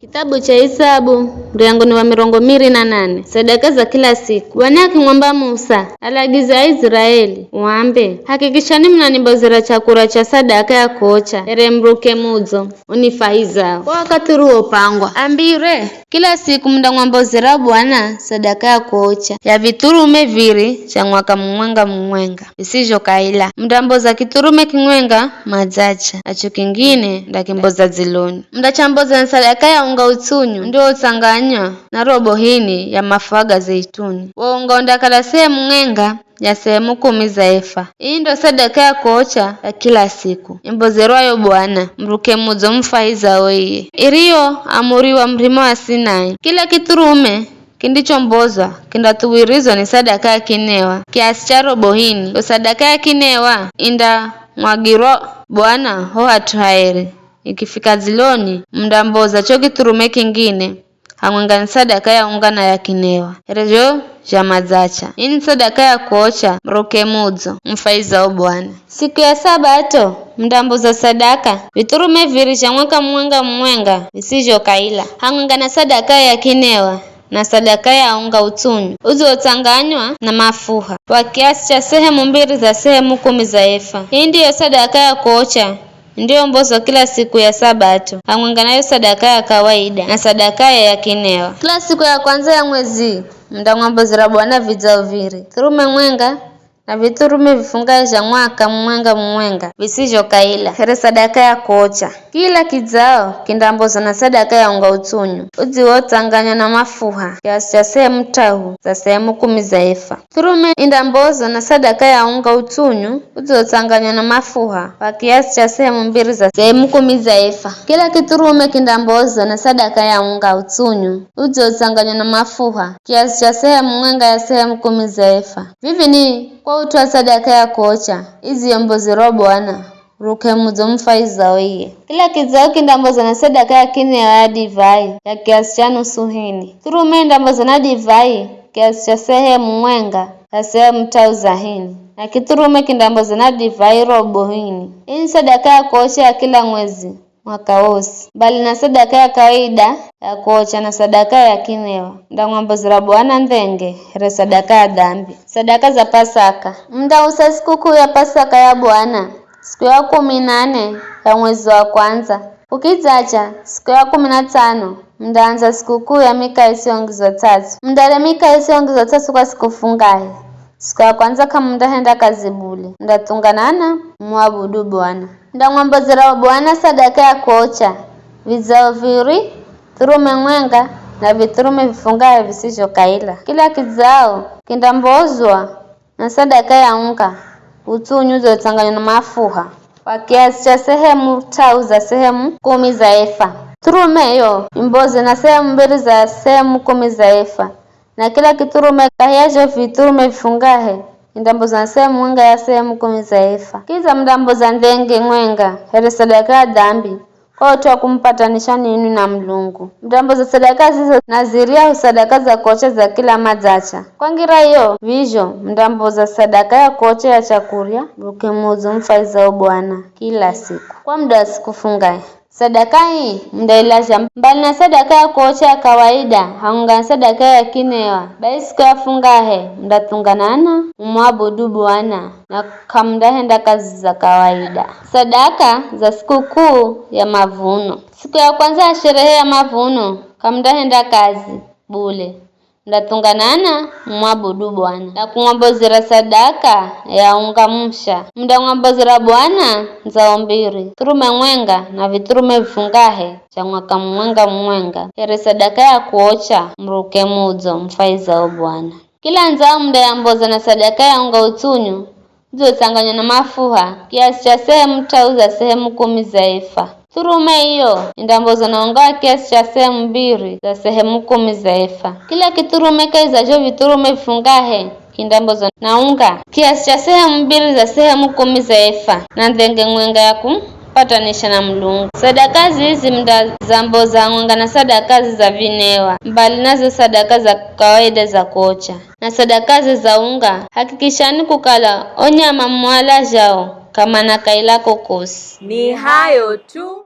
Kitabu cha Hesabu mlango ni wa 28. Sadaka za kila siku. Bwana akimwambia Musa, aliagiza Israeli, waambe, hakikishani mnanibozera chakula cha sadaka ya kuocha, ere mruke muzo, unifaizao. Kwa wakati ruo pangwa, ambire, kila siku mndang'wambozera Bwana sadaka ya kuocha, ya viturume viri, cha mwaka mumwenga, isijo kaila. Mndamboza kiturume king'wenga, mazacha, acho kingine, ndakimboza ziloni. Mndachamboza sadaka ya unga utunyu, ndio utanganywa na robo hini ya mafuaga zeituni. Unga undakala sehemu ng'enga ya sehemu 10 za efa. Hii ndio sadaka ya kuocha ya kila siku. Imbozerwayo Bwana, mruke muzo mfaiza oiye. Iriyo amuriwa mrima wa Sinai. Kila kiturume kindicho mbozwa kindatuwirizwa ni sadaka ya kinewa. Kiasi cha robo hini. Kwa sadaka ya kinewa inda mwagiro Bwana ho hatuhaeri. Ikifika ziloni, mndamboza cho kiturume kingine, hamwenga sadaka ya unga na ya kinewa. Erejo ja mazacha. Ini sadaka ya kuocha, mruke muzo, mfaizao Bwana. Siku ya Sabato, mndamboza sadaka, viturume viri cha mwaka mwenga, visijo kaila. Hamwenga na sadaka ya kinewa, na sadaka ya unga utunyu, uziotanganywa na mafuha, kwa kiasi cha sehemu 2 za sehemu 10 za efa. Hii ndiyo sadaka ya kuocha, ndio mbozo kila siku ya Sabato. Hamwenga nayo sadaka ya kawaida na sadaka ya kinewa. Kila siku ya kwanza ya mwezi, mndang'wambozera Bwana vizao viri, turume mwenga na viturume vifungaye cha mwaka mwenga, visijo kaila, here sadaka ya kuocha. Kila kizao kindamboza na sadaka ya unga utunyu, uziotanganywa na mafuha, kiasi cha sehemu 3 za sehemu 10 za efa. Turume indamboza na sadaka ya unga utunyu, uziotanganywa na mafuha, kwa kiasi cha sehemu 2 za sehemu 10 za efa. Kila kiturume kindamboza na sadaka ya unga utunyu, uziotanganywa na mafuha, kiasi cha sehemu mwenga ya sehemu 10 za efa. Vivi ni kwa utwa sadaka ya kuocha, izi yombozero Bwana, ruke muzo mfaiza oiye. Kila kizao kindamboza na sadaka ya kinewa ya divai, ya kiasi cha nusu hini. Turume indamboza na divai, kiasi cha sehemu mwenga, ya sehemu 3 za hini. Na kiturume kindamboza na divai robo hini. Hii sadaka ya kuocha ya kila mwezi, mwaka wose. Bali na sadaka ya kawaida ya kuocha na sadaka ya kinewa, mndang'wambozera Bwana ndhenge, here sadaka ya dhambi. Sadaka za Pasaka. Mndausa sikukuu ya Pasaka ya Bwana, siku ya 18 ya mwezi wa kwanza. Ukizacha siku ya 15, mndaanza sikukuu ya mika isiongezwa 3. Mndale mika isiongezwa 3 kwa siku fungahe. Siku ya kwanza kama mndahenda kazi bule, mndatunganana muabudu Bwana. Mndang'wambozera Bwana sadaka ya kuocha, vizao viri, turume mwenga na viturume vifungaye visijo kaila. Kila kizao kindambozwa na sadaka ya unga utunyu uziotanganywa na mafuha, kwa kiasi cha sehemu 3 za sehemu 10 za efa. Turume yo imboze na sehemu 2 za sehemu 10 za efa. Na kila kiturume kahiacho viturume vifungahe indamboza na sehemu mwenga ya sehemu 10 za efa. Kiza mndamboza ndenge mwenga, here sadaka ya dhambi, kwa utu wa kumpatanisha nini na Mlungu. Mndamboza sadaka zizo naziria sadaka za kuocha za kila mazacha. Kwa ngira iyo vijo mndamboza sadaka ya kuocha ya chakuria, mruke muzo mfaizao Bwana kila siku, kwa muda wa siku fungahe. Sadaka hii mndailasha mbali na sadaka ya kuocha ya kawaida, haunga sadaka ya kinewa. Basi siku ya fungahe mndatunganana muabudu Bwana na kamndahenda kazi za kawaida. Sadaka za sikukuu ya mavuno. Siku ya kwanza ya sherehe ya mavuno, kamndahenda kazi bule, mndatunganana muabudu Bwana na kung'wambozera sadaka ya unga msha. Mndang'wambozera Bwana nzao 2, turume mwenga na viturume vifungahe cha mwaka mwenga, here sadaka ya kuocha, mruke muzo mfaizao Bwana. Kila nzao mndayamboza na sadaka ya unga utunyu uziotanganywa na mafuha, kiasi cha sehemu 3 za sehemu 10 za efa. Turume hiyo indamboza na unga kiasi cha sehemu 2 za sehemu 10 za efa. Kila kiturume kaizacho viturume vifungahe kindamboza na unga kiasi cha sehemu 2 za sehemu 10 za efa, na ndhenge mwenga ya kumpatanisha na Mlungu. Sadaka hizi mndazamboza mwenga na sadaka za vinewa, mbali nazo sadaka za kawaida za kuocha na sadaka za unga. Hakikishani kukala onyama mwala jao kama na kaila kokosi. Ni hayo tu.